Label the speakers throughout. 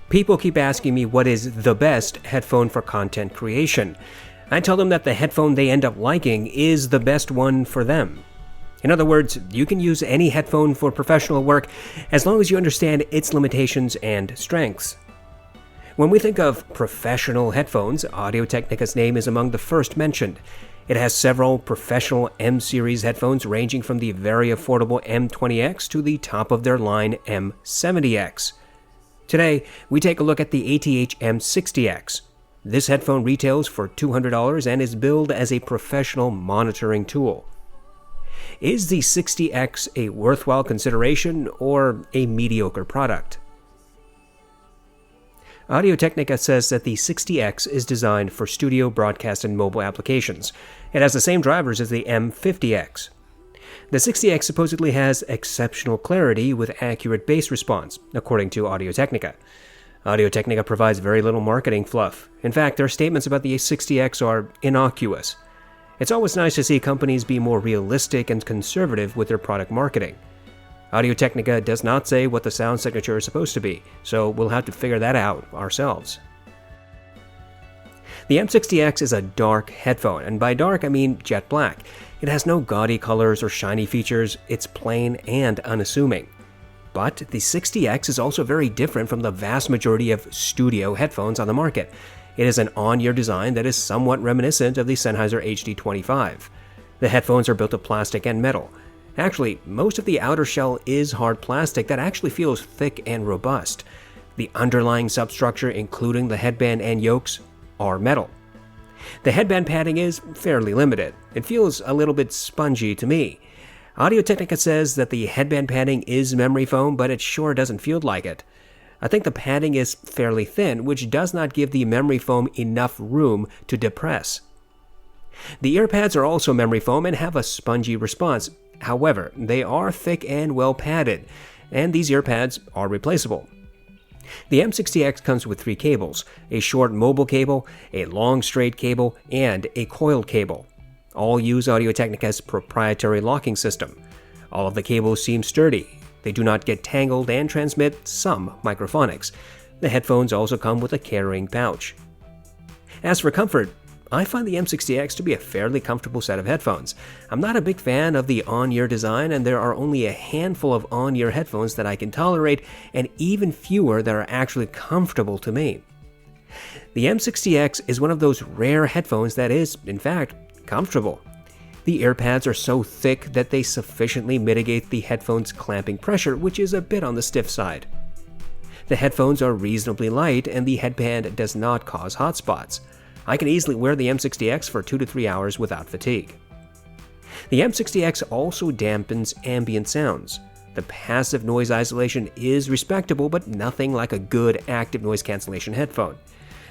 Speaker 1: People keep asking me what is the best headphone for content creation. I tell them that the headphone they end up liking is the best one for them. In other words, you can use any headphone for professional work as long as you understand its limitations and strengths. When we think of professional headphones, Audio-Technica's name is among the first mentioned. It has several professional M-series headphones ranging from the very affordable M20X to the top-of-their-line M70X. Today, we take a look at the ATH-M60x. This headphone retails for $200 and is billed as a professional monitoring tool. Is the 60X a worthwhile consideration or a mediocre product? Audio-Technica says that the 60X is designed for studio, broadcast, and mobile applications. It has the same drivers as the M50X. The 60X supposedly has exceptional clarity with accurate bass response, according to Audio-Technica. Audio-Technica provides very little marketing fluff. In fact, their statements about the 60X are innocuous. It's always nice to see companies be more realistic and conservative with their product marketing. Audio-Technica does not say what the sound signature is supposed to be, so we'll have to figure that out ourselves. The M60X is a dark headphone, and by dark I mean jet black. It has no gaudy colors or shiny features, it's plain and unassuming. But the 60X is also very different from the vast majority of studio headphones on the market. It is an on-ear design that is somewhat reminiscent of the Sennheiser HD25. The headphones are built of plastic and metal. Actually, most of the outer shell is hard plastic that actually feels thick and robust. The underlying substructure, including the headband and yokes, are metal. The headband padding is fairly limited. It feels a little bit spongy to me. Audio-Technica says that the headband padding is memory foam, but it sure doesn't feel like it. I think the padding is fairly thin, which does not give the memory foam enough room to depress. The ear pads are also memory foam and have a spongy response. However, they are thick and well padded, and these ear pads are replaceable. The M60X comes with 3 cables, a short mobile cable, a long straight cable, and a coiled cable. All use Audio-Technica's proprietary locking system. All of the cables seem sturdy. They do not get tangled and transmit some microphonics. The headphones also come with a carrying pouch. As for comfort, I find the M60X to be a fairly comfortable set of headphones. I'm not a big fan of the on-ear design, and there are only a handful of on-ear headphones that I can tolerate, and even fewer that are actually comfortable to me. The M60X is one of those rare headphones that is, in fact, comfortable. The ear pads are so thick that they sufficiently mitigate the headphone's clamping pressure, which is a bit on the stiff side. The headphones are reasonably light, and the headband does not cause hot spots. I can easily wear the M60X for 2 to 3 hours without fatigue. The M60X also dampens ambient sounds. The passive noise isolation is respectable, but nothing like a good active noise cancellation headphone.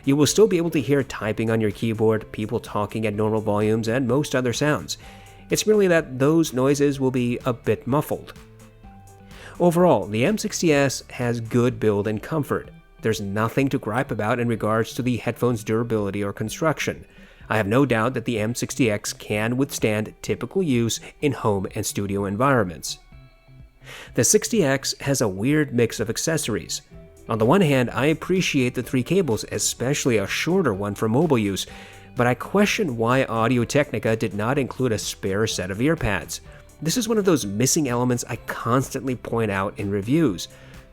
Speaker 1: You will still be able to hear typing on your keyboard, people talking at normal volumes, and most other sounds. It's merely that those noises will be a bit muffled. Overall, the M60S has good build and comfort. There's nothing to gripe about in regards to the headphone's durability or construction. I have no doubt that the M60X can withstand typical use in home and studio environments. The 60X has a weird mix of accessories. On the one hand, I appreciate the 3 cables, especially a shorter one for mobile use, but I question why Audio-Technica did not include a spare set of ear pads. This is one of those missing elements I constantly point out in reviews.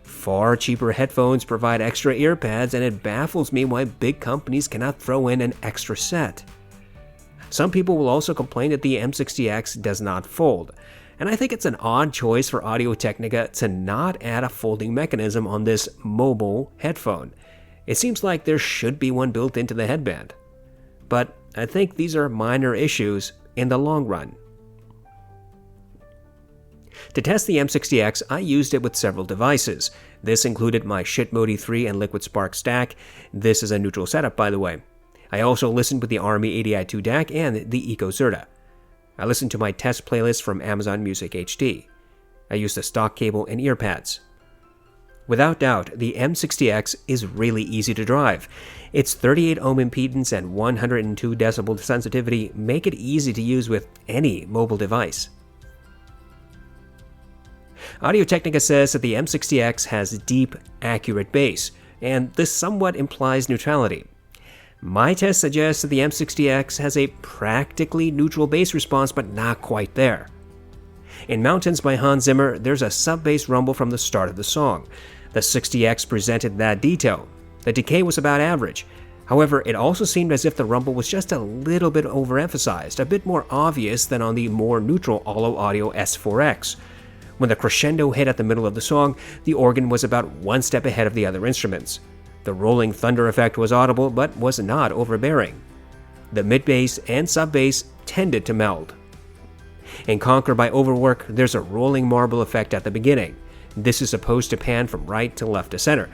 Speaker 1: Far cheaper headphones provide extra ear pads, and it baffles me why big companies cannot throw in an extra set. Some people will also complain that the M60X does not fold, and I think it's an odd choice for Audio-Technica to not add a folding mechanism on this mobile headphone. It seems like there should be one built into the headband. But I think these are minor issues in the long run. To test the M60X, I used it with several devices. This included my Shitmodi 3 and Liquid Spark stack. This is a neutral setup, by the way. I also listened with the Army ADI-2 DAC and the EcoZerta. I listened to my test playlist from Amazon Music HD. I used the stock cable and ear pads. Without doubt, the M60X is really easy to drive. Its 38 ohm impedance and 102 decibel sensitivity make it easy to use with any mobile device. Audio-Technica says that the M60X has deep, accurate bass. and this somewhat implies neutrality. My test suggests that the M60X has a practically neutral bass response, but not quite there. In Mountains by Hans Zimmer, there's a sub-bass rumble from the start of the song. The 60X presented that detail. The decay was about average. However, it also seemed as if the rumble was just a little bit overemphasized, a bit more obvious than on the more neutral Allo Audio S4X. When the crescendo hit at the middle of the song, the organ was about one step ahead of the other instruments. The rolling thunder effect was audible, but was not overbearing. The mid-bass and sub-bass tended to meld. In Conquer by Overwork, there's a rolling marble effect at the beginning. This is supposed to pan from right to left to center.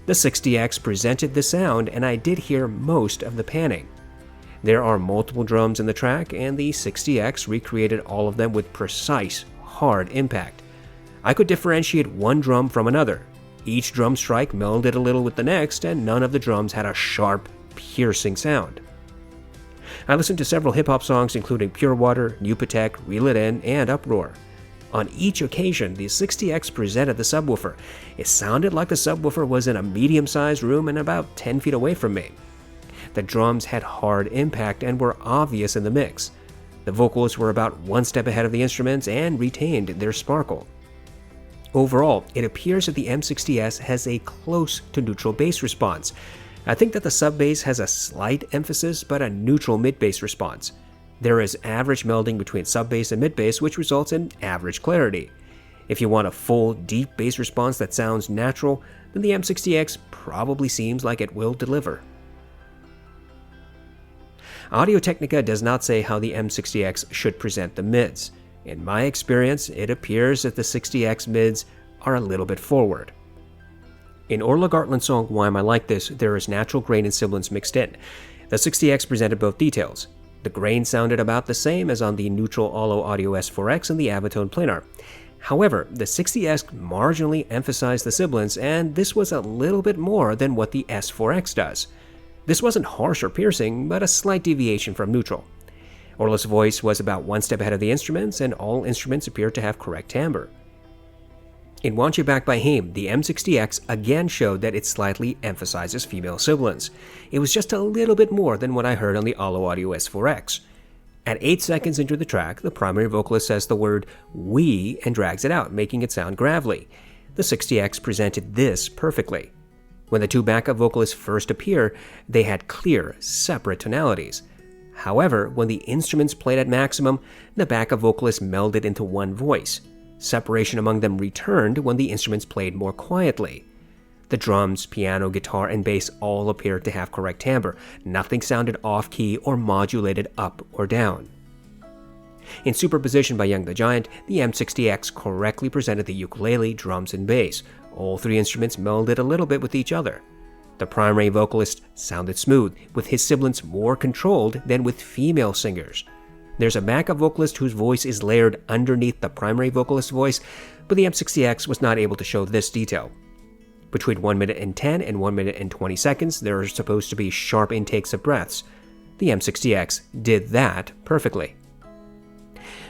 Speaker 1: The 60X presented the sound, and I did hear most of the panning. There are multiple drums in the track, and the 60X recreated all of them with precise, hard impact. I could differentiate one drum from another. Each drum strike melded a little with the next, and none of the drums had a sharp, piercing sound. I listened to several hip-hop songs including Pure Water, New Patek, Reel It In, and Uproar. On each occasion, the 60X presented the subwoofer. It sounded like the subwoofer was in a medium-sized room and about 10 feet away from me. The drums had hard impact and were obvious in the mix. The vocals were about one step ahead of the instruments and retained their sparkle. Overall, it appears that the M60S has a close to neutral bass response. I think that the sub-bass has a slight emphasis but a neutral mid-bass response. There is average melding between sub-bass and mid-bass, which results in average clarity. If you want a full, deep bass response that sounds natural, then the M60X probably seems like it will deliver. Audio-Technica does not say how the M60X should present the mids. In my experience, it appears that the 60X mids are a little bit forward. In Orla Gartland's song Why Am I Like This, there is natural grain and sibilance mixed in. The 60X presented both details. The grain sounded about the same as on the neutral Allo Audio S4X and the Avitone Planar. However, the 60X marginally emphasized the sibilance, and this was a little bit more than what the S4X does. This wasn't harsh or piercing, but a slight deviation from neutral. Orla's voice was about one step ahead of the instruments, and all instruments appeared to have correct timbre. In Want You Back by Haim, the M60X again showed that it slightly emphasizes female sibilance. It was just a little bit more than what I heard on the Allo Audio S4X. At 8 seconds into the track, the primary vocalist says the word "we" and drags it out, making it sound gravelly. The 60X presented this perfectly. When the two backup vocalists first appear, they had clear, separate tonalities. However, when the instruments played at maximum, the backup vocalists melded into one voice. Separation among them returned when the instruments played more quietly. The drums, piano, guitar, and bass all appeared to have correct timbre. Nothing sounded off-key or modulated up or down. In Superposition by Young the Giant, the M60X correctly presented the ukulele, drums, and bass. All three instruments melded a little bit with each other. The primary vocalist sounded smooth, with his sibilance more controlled than with female singers. There's a backup vocalist whose voice is layered underneath the primary vocalist's voice, but the M60X was not able to show this detail. Between 1 minute and 10 and 1 minute and 20 seconds, there are supposed to be sharp intakes of breaths. The M60X did that perfectly.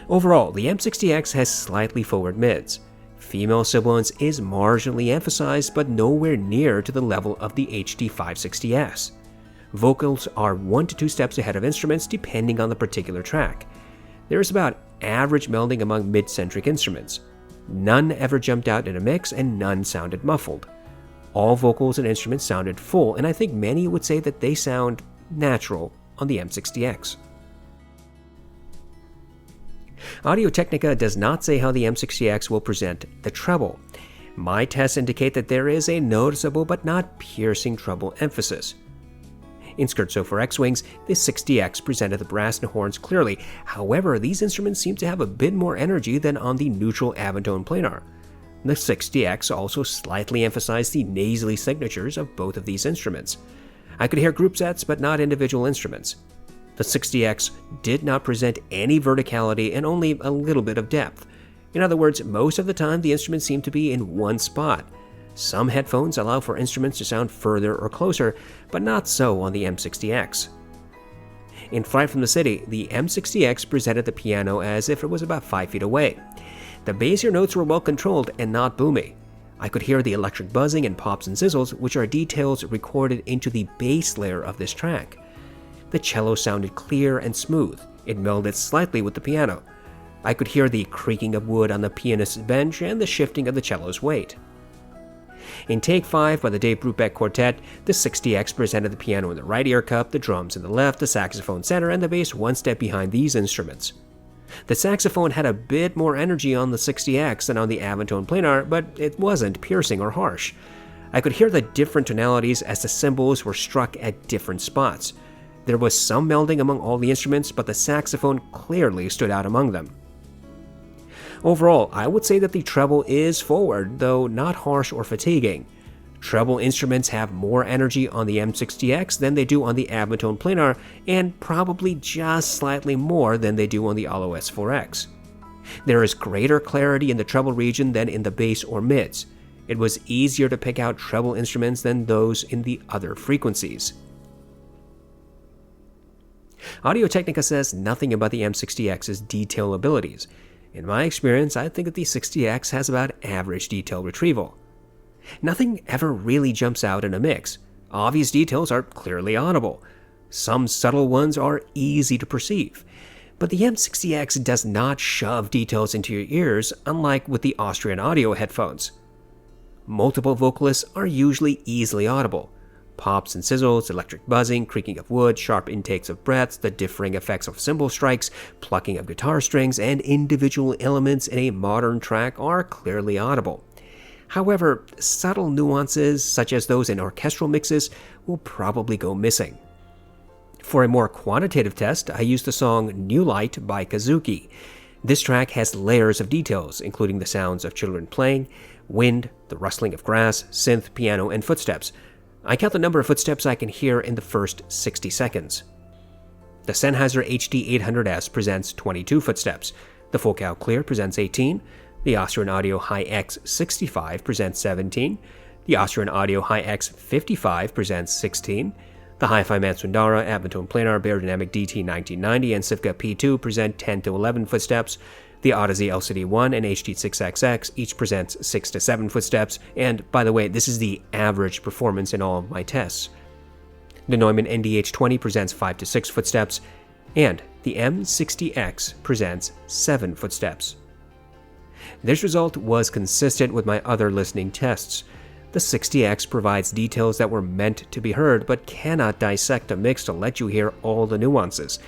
Speaker 1: Overall, the M60X has slightly forward mids. Female sibilance is marginally emphasized, but nowhere near to the level of the HD560S. Vocals are 1 to 2 steps ahead of instruments depending on the particular track. There is about average melding among mid-centric instruments. None ever jumped out in a mix, and none sounded muffled. All vocals and instruments sounded full, and I think many would say that they sound natural on the M60X. Audio-Technica does not say how the M60X will present the treble. My tests indicate that there is a noticeable but not piercing treble emphasis. In Scherzo for X-Wings, the 60X presented the brass and horns clearly. However, these instruments seem to have a bit more energy than on the neutral Avitone Planar. The 60X also slightly emphasized the nasally signatures of both of these instruments. I could hear group sets, but not individual instruments. The 60X did not present any verticality and only a little bit of depth. In other words, most of the time the instruments seem to be in one spot. Some headphones allow for instruments to sound further or closer, but not so on the M60X. In Flight from the City, the M60X presented the piano as if it was about 5 feet away. The bassier notes were well controlled and not boomy. I could hear the electric buzzing and pops and sizzles, which are details recorded into the bass layer of this track. The cello sounded clear and smooth. It melded slightly with the piano. I could hear the creaking of wood on the pianist's bench and the shifting of the cello's weight. In Take 5 by the Dave Brubeck Quartet, the 60X presented the piano in the right ear cup, the drums in the left, the saxophone center, and the bass one step behind these instruments. The saxophone had a bit more energy on the 60X than on the Aventone Planar, but it wasn't piercing or harsh. I could hear the different tonalities as the cymbals were struck at different spots. There was some melding among all the instruments, but the saxophone clearly stood out among them. Overall, I would say that the treble is forward, though not harsh or fatiguing. Treble instruments have more energy on the M60X than they do on the Aventone Planar, and probably just slightly more than they do on the AudioS 4X. There is greater clarity in the treble region than in the bass or mids. It was easier to pick out treble instruments than those in the other frequencies. Audio-Technica says nothing about the M60X's detail abilities. In my experience, I think that the 60X has about average detail retrieval. Nothing ever really jumps out in a mix. Obvious details are clearly audible. Some subtle ones are easy to perceive. But the M60X does not shove details into your ears, unlike with the Austrian audio headphones. Multiple vocalists are usually easily audible. Pops and sizzles, electric buzzing, creaking of wood, sharp intakes of breaths, the differing effects of cymbal strikes, plucking of guitar strings, and individual elements in a modern track are clearly audible. However, subtle nuances, such as those in orchestral mixes, will probably go missing. For a more quantitative test, I used the song New Light by Kazuki. This track has layers of details, including the sounds of children playing, wind, the rustling of grass, synth, piano, and footsteps. I count the number of footsteps I can hear in the first 60 seconds. The Sennheiser HD-800S presents 22 footsteps. The Focal Clear presents 18. The Austrian Audio Hi-X65 presents 17. The Austrian Audio Hi-X55 presents 16. The Hi-Fi Mansundara, Aventone Planar, Beyerdynamic DT1990, and Sivka P2 present 10 to 11 footsteps. The audeze LCD1 and HD6XX each presents 6 to 7 footsteps, and by the way, this is the average performance in all of my tests. The Neumann NDH20 presents 5 to 6 footsteps, and the M60X presents 7 footsteps. This result was consistent with my other listening tests. The 60X provides details that were meant to be heard, but cannot dissect a mix to let you hear all the nuances.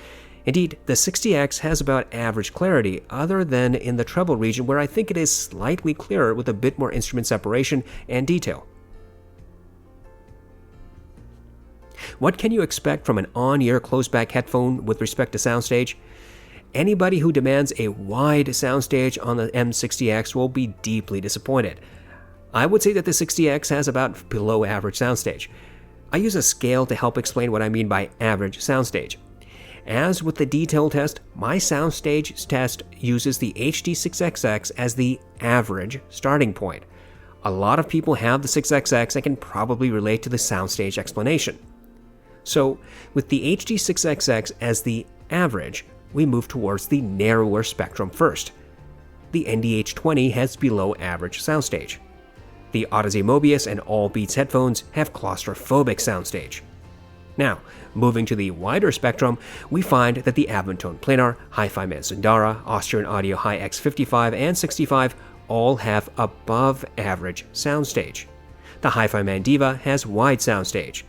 Speaker 1: Indeed, the 60X has about average clarity, other than in the treble region where I think it is slightly clearer with a bit more instrument separation and detail. What can you expect from an on-ear closed-back headphone with respect to Soundstage? Anybody who demands a wide soundstage on the M60X will be deeply disappointed. I would say that the 60X has about below average soundstage. I use a scale to help explain what I mean by average soundstage. As with the detail test, my soundstage test uses the HD6XX as the average starting point. A lot of people have the 6XX and can probably relate to the soundstage explanation. So, with the HD6XX as the average, we move towards the narrower spectrum first. The NDH20 has below average soundstage. The audeze Mobius and All Beats headphones have claustrophobic soundstage. Now, moving to the wider spectrum, we find that the Aventone Planar, Hi-Fi Mansundara, Austrian Audio Hi-X55 and 65 all have above average soundstage. The Hi-Fi Mandiva has wide soundstage.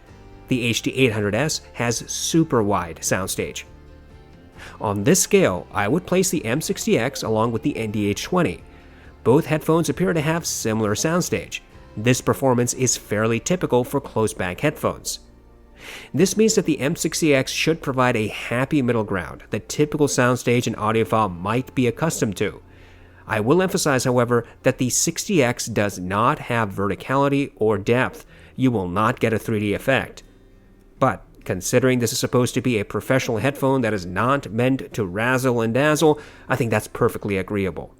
Speaker 1: The HD-800S has super wide soundstage. On this scale, I would place the M60X along with the NDH20. Both headphones appear to have similar soundstage. This performance is fairly typical for closed-back headphones. This means that the M60X should provide a happy middle ground that typical soundstage and audiophile might be accustomed to. I will emphasize, however, that the 60X does not have verticality or depth. You will not get a 3D effect. But considering this is supposed to be a professional headphone that is not meant to razzle and dazzle, I think that's perfectly agreeable.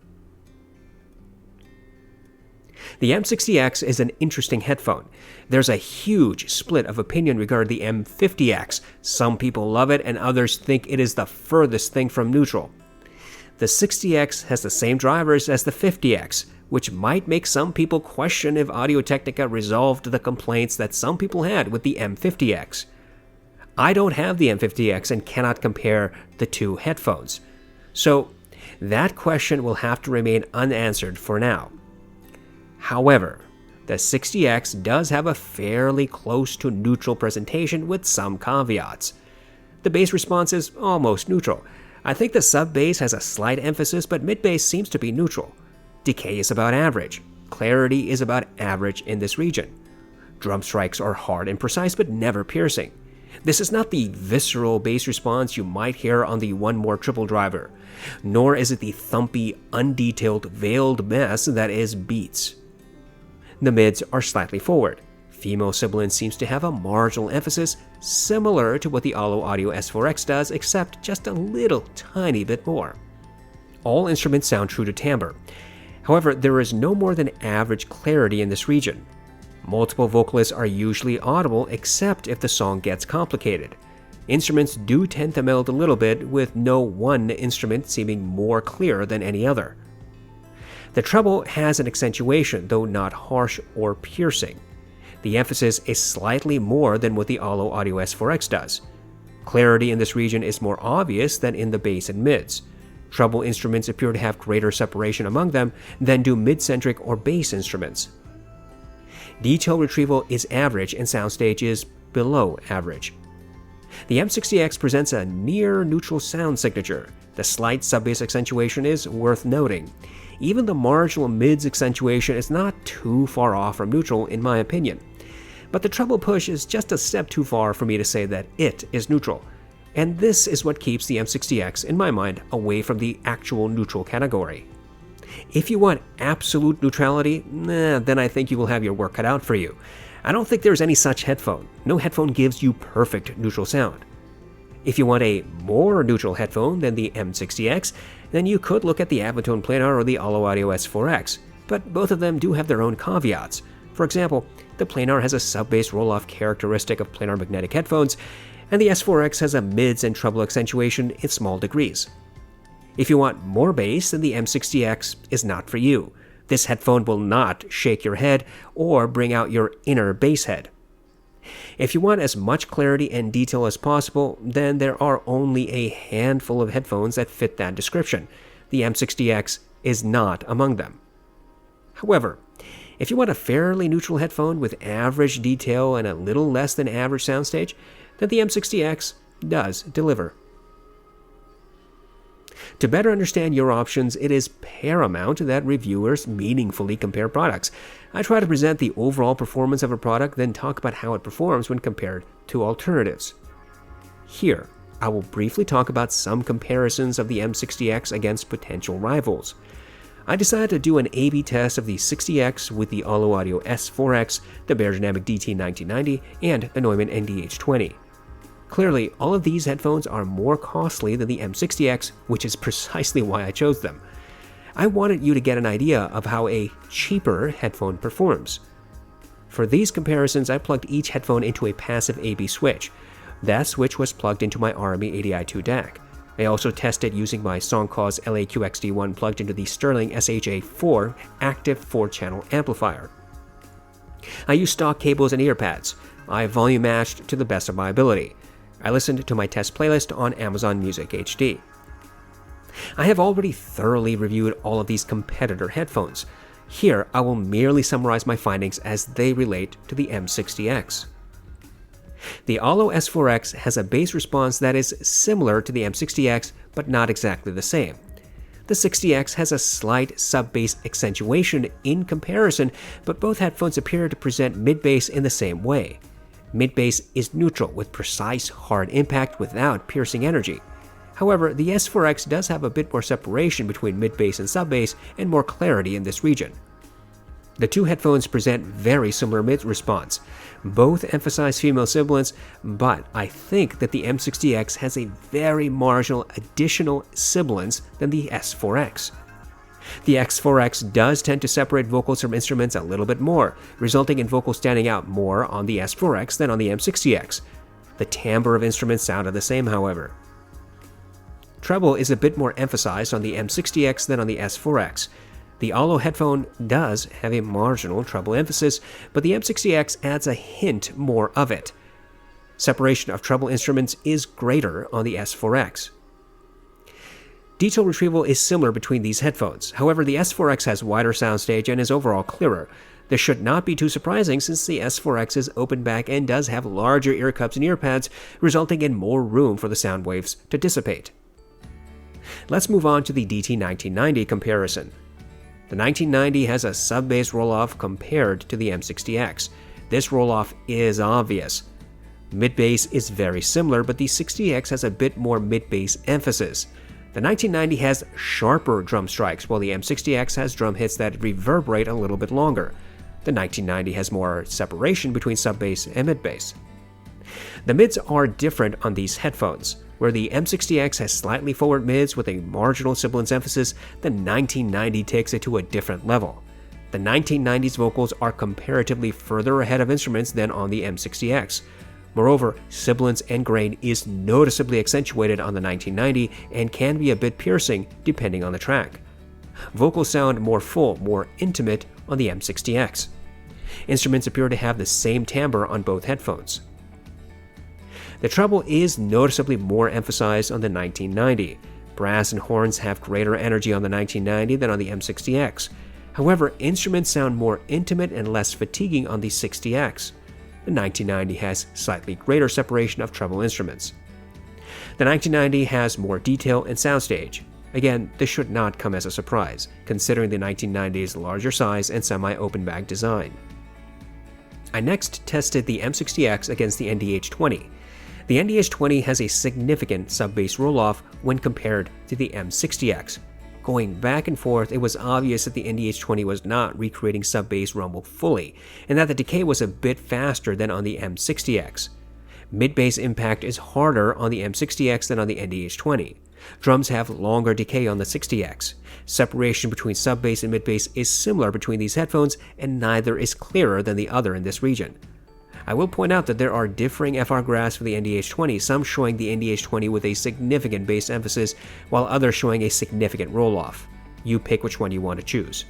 Speaker 1: The M60X is an interesting headphone. There's a huge split of opinion regarding the M50X. Some people love it and others think it is the furthest thing from neutral. The 60X has the same drivers as the 50X, which might make some people question if Audio-Technica resolved the complaints that some people had with the M50X. I don't have the M50X and cannot compare the two headphones, so that question will have to remain unanswered for now. However, the 60X does have a fairly close to neutral presentation with some caveats. The bass response is almost neutral. I think the sub-bass has a slight emphasis, but mid-bass seems to be neutral. Decay is about average. Clarity is about average in this region. Drum strikes are hard and precise, but never piercing. This is not the visceral bass response you might hear on the One More triple driver, nor is it the thumpy, undetailed, veiled mess that is Beats. The mids are slightly forward. Female sibilant seems to have a marginal emphasis, similar to what the Allo Audio S4X does, except just a little tiny bit more. All instruments sound true to timbre. However, there is no more than average clarity in this region. Multiple vocalists are usually audible except if the song gets complicated. Instruments do tend to meld a little bit, with no one instrument seeming more clear than any other. The treble has an accentuation, though not harsh or piercing. The emphasis is slightly more than what the Allo Audio S4X does. Clarity in this region is more obvious than in the bass and mids. Treble instruments appear to have greater separation among them than do mid-centric or bass instruments. Detail retrieval is average and Soundstage is below average. The M60X presents a near-neutral sound signature. The slight sub-bass accentuation is worth noting. Even the marginal mids accentuation is not too far off from neutral in my opinion. But the treble push is just a step too far for me to say that it is neutral. And this is what keeps the M60X, in my mind, away from the actual neutral category. If you want absolute neutrality, then I think you will have your work cut out for you. I don't think there's any such headphone. No headphone gives you perfect neutral sound. If you want a more neutral headphone than the M60X, then you could look at the Avantone Planar or the Allo Audio S4X, but both of them do have their own caveats. For example, the Planar has a sub-bass roll-off characteristic of planar magnetic headphones, and the S4X has a mids and treble accentuation in small degrees. If you want more bass, then the M60X is not for you. This headphone will not shake your head or bring out your inner bass head. If you want as much clarity and detail as possible, then there are only a handful of headphones that fit that description. The M60X is not among them. However, if you want a fairly neutral headphone with average detail and a little less than average soundstage, then the M60X does deliver. To better understand your options, it is paramount that reviewers meaningfully compare products. I try to present the overall performance of a product, then talk about how it performs when compared to alternatives. Here, I will briefly talk about some comparisons of the M60X against potential rivals. I decided to do an A/B test of the 60X with the Allo Audio S4X, the Beyerdynamic DT1990, and the Neumann NDH20. Clearly, all of these headphones are more costly than the M60X, which is precisely why I chose them. I wanted you to get an idea of how a cheaper headphone performs. For these comparisons, I plugged each headphone into a passive A/B switch. That switch was plugged into my RME ADI2 DAC. I also tested using my Soundcause LA-QXD1 plugged into the Sterling SHA4 active 4-channel amplifier. I used stock cables and ear pads. I volume matched to the best of my ability. I listened to my test playlist on Amazon Music HD. I have already thoroughly reviewed all of these competitor headphones. Here, I will merely summarize my findings as they relate to the M60X. The Allo S4X has a bass response that is similar to the M60X, but not exactly the same. The 60X has a slight sub-bass accentuation in comparison, but both headphones appear to present mid-bass in the same way. Mid-bass is neutral with precise, hard impact without piercing energy. However, the S4X does have a bit more separation between mid-bass and sub-bass and more clarity in this region. The two headphones present very similar mid-response. Both emphasize female sibilants, but I think that the M60X has a very marginal additional sibilance than the S4X. The X4X does tend to separate vocals from instruments a little bit more, resulting in vocals standing out more on the S4X than on the M60X. The timbre of instruments sounded the same, however. Treble is a bit more emphasized on the M60X than on the S4X. The Audio headphone does have a marginal treble emphasis, but the M60X adds a hint more of it. Separation of treble instruments is greater on the S4X. Detail retrieval is similar between these headphones. However, the S4X has wider soundstage and is overall clearer. This should not be too surprising since the S4X is open back and does have larger ear cups and ear pads, resulting in more room for the sound waves to dissipate. Let's move on to the DT1990 comparison. The 1990 has a sub-bass roll-off compared to the M60X. This roll-off is obvious. Mid-bass is very similar, but the 60X has a bit more mid-bass emphasis. The 1990 has sharper drum strikes, while the M60X has drum hits that reverberate a little bit longer. The 1990 has more separation between sub-bass and mid-bass. The mids are different on these headphones. Where the M60X has slightly forward mids with a marginal sibilance emphasis, the 1990 takes it to a different level. The 1990's vocals are comparatively further ahead of instruments than on the M60X. Moreover, sibilance and grain is noticeably accentuated on the 1990 and can be a bit piercing depending on the track. Vocals sound more full, more intimate on the M60X. Instruments appear to have the same timbre on both headphones. The treble is noticeably more emphasized on the 1990. Brass and horns have greater energy on the 1990 than on the M60X. However, instruments sound more intimate and less fatiguing on the 60X. The 1990 has slightly greater separation of treble instruments. The 1990 has more detail and soundstage. Again, this should not come as a surprise, considering the 1990's larger size and semi-open bag design. I next tested the M60X against the ATH-M60. The ATH-M60 has a significant sub-bass roll-off when compared to the M60X. Going back and forth, it was obvious that the ATH-M60 was not recreating sub-bass rumble fully, and that the decay was a bit faster than on the M60X. Mid-bass impact is harder on the M60X than on the ATH-M60. Drums have longer decay on the 60X. Separation between sub-bass and mid-bass is similar between these headphones, and neither is clearer than the other in this region. I will point out that there are differing FR graphs for the ATH-M60, some showing the ATH-M60 with a significant bass emphasis, while others showing a significant roll-off. You pick which one you want to choose.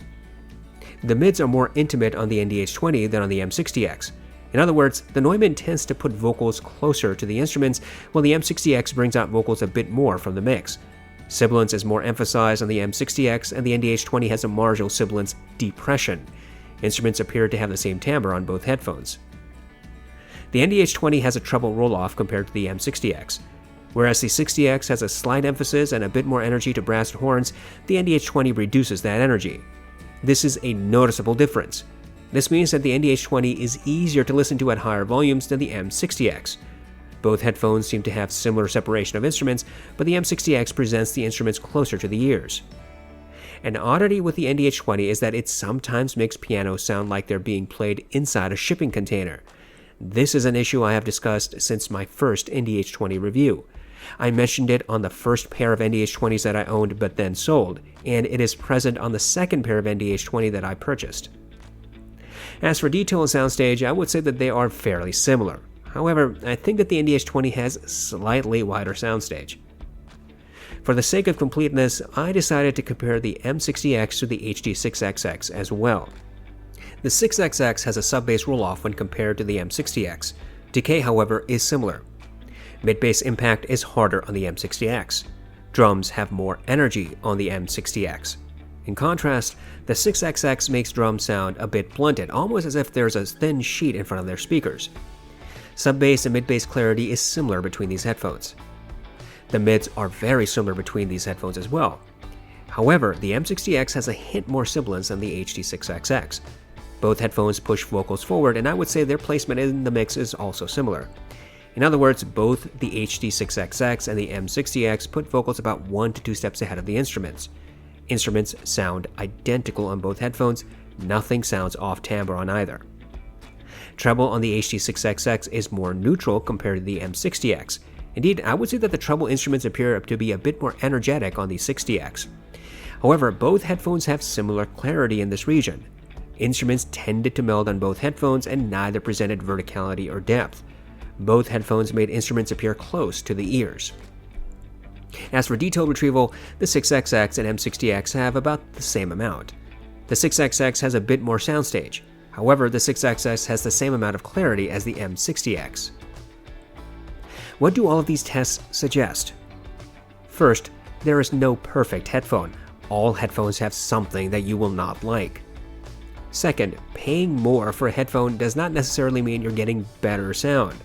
Speaker 1: The mids are more intimate on the ATH-M60 than on the M60X. In other words, the Neumann tends to put vocals closer to the instruments, while the M60X brings out vocals a bit more from the mix. Sibilance is more emphasized on the M60X, and the ATH-M60 has a marginal sibilance depression. Instruments appear to have the same timbre on both headphones. The ATH-M60 has a treble roll-off compared to the M60X. Whereas the 60X has a slight emphasis and a bit more energy to brass and horns, the ATH-M60 reduces that energy. This is a noticeable difference. This means that the ATH-M60 is easier to listen to at higher volumes than the M60X. Both headphones seem to have similar separation of instruments, but the M60X presents the instruments closer to the ears. An oddity with the ATH-M60 is that it sometimes makes pianos sound like they're being played inside a shipping container. This is an issue I have discussed since my first ATH-M60 review. I mentioned it on the first pair of ATH-M60s that I owned but then sold, and it is present on the second pair of ATH-M60 that I purchased. As for detail and soundstage, I would say that they are fairly similar. However, I think that the ATH-M60 has slightly wider soundstage. For the sake of completeness, I decided to compare the M60X to the HD6XX as well. The 6XX has a sub-bass roll-off when compared to the M60X. Decay, however, is similar. Mid-bass impact is harder on the M60X. Drums have more energy on the M60X. In contrast, the 6XX makes drums sound a bit blunted, almost as if there's a thin sheet in front of their speakers. Sub-bass and mid-bass clarity is similar between these headphones. The mids are very similar between these headphones as well. However, the M60X has a hint more sibilance than the HD6XX. Both headphones push vocals forward, and I would say their placement in the mix is also similar. In other words, both the HD6XX and the M60X put vocals about 1 to 2 steps ahead of the instruments. Instruments sound identical on both headphones, nothing sounds off timbre on either. Treble on the HD6XX is more neutral compared to the M60X. Indeed, I would say that the treble instruments appear to be a bit more energetic on the 60X. However, both headphones have similar clarity in this region. Instruments tended to meld on both headphones and neither presented verticality or depth. Both headphones made instruments appear close to the ears. As for detail retrieval, the 6XX and M60X have about the same amount. The 6XX has a bit more soundstage. However, the 6XX has the same amount of clarity as the M60X. What do all of these tests suggest? First, there is no perfect headphone. All headphones have something that you will not like. Second, paying more for a headphone does not necessarily mean you're getting better sound.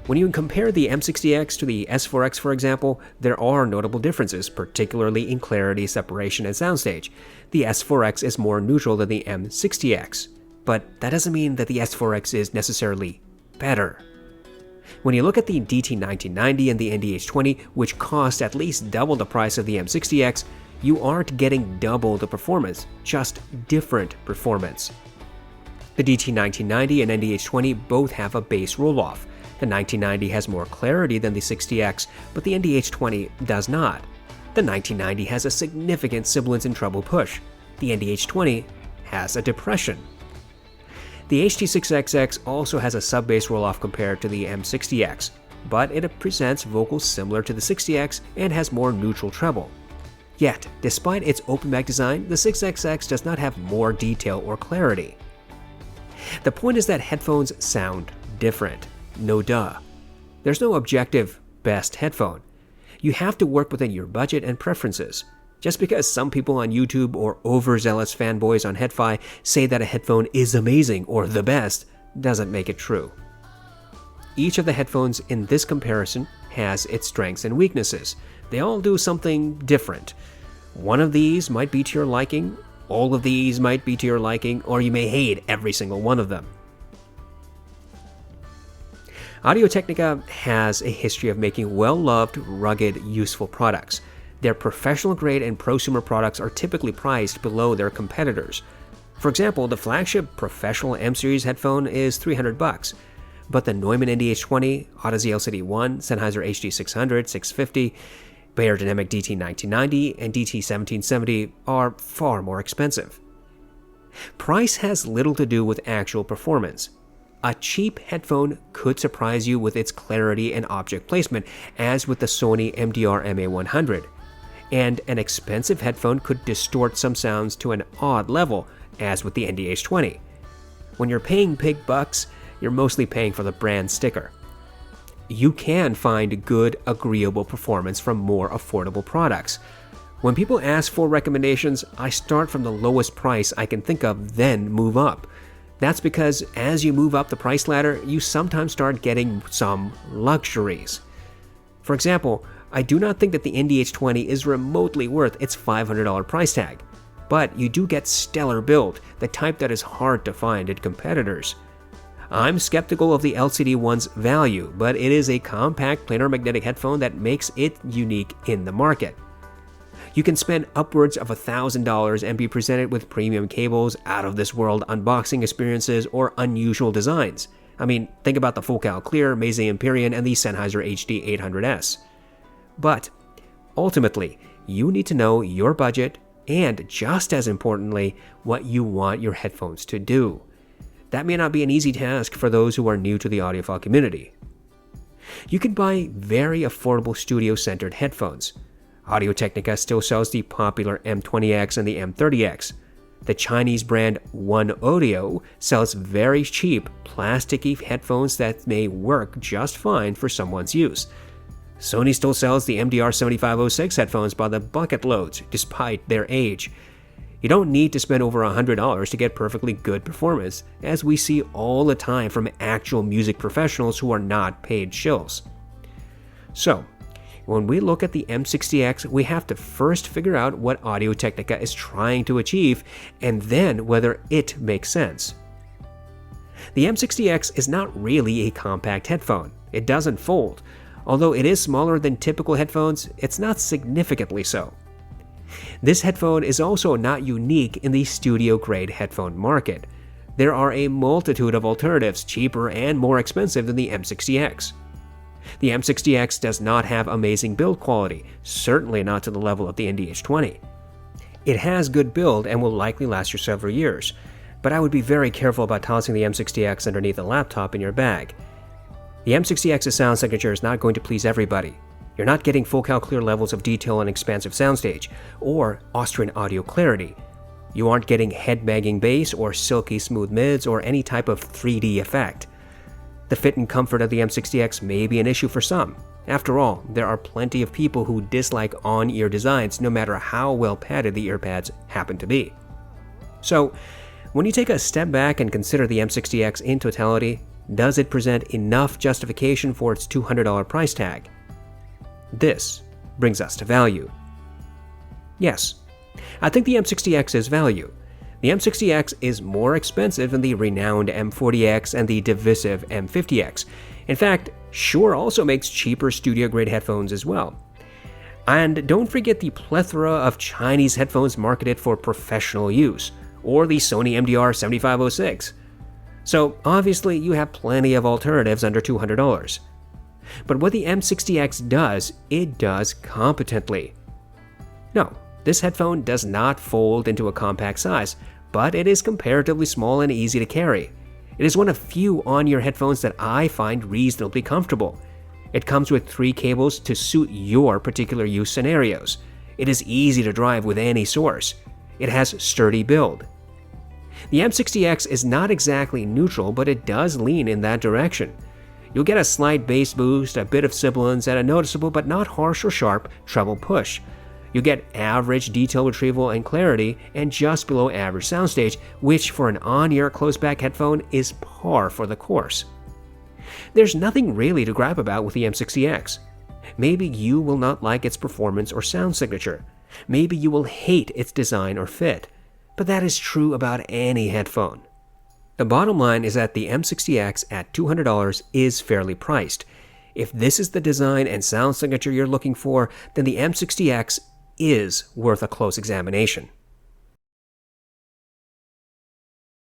Speaker 1: When you compare the M60X to the S4X, for example, there are notable differences, particularly in clarity, separation, and soundstage. The S4X is more neutral than the M60X, but that doesn't mean that the S4X is necessarily better. When you look at the DT1990 and the ATH-M60x, which cost at least double the price of the M60X, you aren't getting double the performance, just different performance. The DT1990 and ATH-M60x both have a bass roll-off. The 1990 has more clarity than the 60X, but the ATH-M60x does not. The 1990 has a significant sibilance and treble push. The ATH-M60x has a depression. The HT6XX also has a sub-bass roll-off compared to the M60X, but it presents vocals similar to the 60X and has more neutral treble. Yet, despite its open back design, the 6XX does not have more detail or clarity. The point is that headphones sound different. No duh. There's no objective best headphone. You have to work within your budget and preferences. Just because some people on YouTube or overzealous fanboys on HiFi say that a headphone is amazing or the best doesn't make it true. Each of the headphones in this comparison has its strengths and weaknesses. They all do something different. One of these might be to your liking, all of these might be to your liking, or you may hate every single one of them. Audio-Technica has a history of making well-loved, rugged, useful products. Their professional-grade and prosumer products are typically priced below their competitors. For example, the flagship professional M-series headphone is $300, but the Neumann ATH-M60x, audeze LCD1, Sennheiser HD600, 650, Beyerdynamic DT1990, and DT1770 are far more expensive. Price has little to do with actual performance. A cheap headphone could surprise you with its clarity and object placement, as with the Sony MDR-MA100, and an expensive headphone could distort some sounds to an odd level, as with the ATH-M60x. When you're paying big bucks, you're mostly paying for the brand sticker. You can find good, agreeable performance from more affordable products. When people ask for recommendations, I start from the lowest price I can think of, then move up. That's because as you move up the price ladder, you sometimes start getting some luxuries. For example, I do not think that the ATH-M60x is remotely worth its $500 price tag, but you do get stellar build, the type that is hard to find at competitors. I'm skeptical of the LCD1's value, but it is a compact planar magnetic headphone that makes it unique in the market. You can spend upwards of $1,000 and be presented with premium cables, out-of-this-world unboxing experiences, or unusual designs. I mean, think about the Focal Clear, Meze Empyrean, and the Sennheiser HD800S. But, ultimately, you need to know your budget and, just as importantly, what you want your headphones to do. That may not be an easy task for those who are new to the audiophile community. You can buy very affordable studio-centered headphones. Audio-Technica still sells the popular M20X and the M30X. The Chinese brand One Audio sells very cheap, plasticky headphones that may work just fine for someone's use. Sony still sells the MDR-7506 headphones by the bucket loads, despite their age. You don't need to spend over $100 to get perfectly good performance, as we see all the time from actual music professionals who are not paid shills. So, when we look at the M60X, we have to first figure out what Audio-Technica is trying to achieve, and then whether it makes sense. The M60X is not really a compact headphone. It doesn't fold. Although it is smaller than typical headphones, it's not significantly so. This headphone is also not unique in the studio-grade headphone market. There are a multitude of alternatives cheaper and more expensive than the M60X. The M60X does not have amazing build quality, certainly not to the level of the ATH-M60x. It has good build and will likely last you several years, but I would be very careful about tossing the M60X underneath a laptop in your bag. The M60X's sound signature is not going to please everybody. You're not getting Focal Clear levels of detail and expansive soundstage, or Austrian audio clarity. You aren't getting head-banging bass or silky smooth mids or any type of 3D effect. The fit and comfort of the M60X may be an issue for some. After all, there are plenty of people who dislike on-ear designs no matter how well padded the earpads happen to be. So, when you take a step back and consider the M60X in totality, does it present enough justification for its $200 price tag? This brings us to value. Yes, I think the M60X is value. The M60X is more expensive than the renowned M40X and the divisive M50X. In fact, Shure also makes cheaper studio-grade headphones as well. And don't forget the plethora of Chinese headphones marketed for professional use, or the Sony MDR-7506. So obviously you have plenty of alternatives under $200. But what the M60X does, it does competently. No, this headphone does not fold into a compact size, but it is comparatively small and easy to carry. It is one of few on-ear headphones that I find reasonably comfortable. It comes with 3 cables to suit your particular use scenarios. It is easy to drive with any source. It has sturdy build. The M60X is not exactly neutral, but it does lean in that direction. You'll get a slight bass boost, a bit of sibilance, and a noticeable but not harsh or sharp treble push. You get average detail retrieval and clarity, and just below average soundstage, which for an on-ear close-back headphone is par for the course. There's nothing really to gripe about with the M60X. Maybe you will not like its performance or sound signature. Maybe you will hate its design or fit. But that is true about any headphone. The bottom line is that the M60X at $200 is fairly priced. If this is the design and sound signature you're looking for, then the M60X is worth a close examination.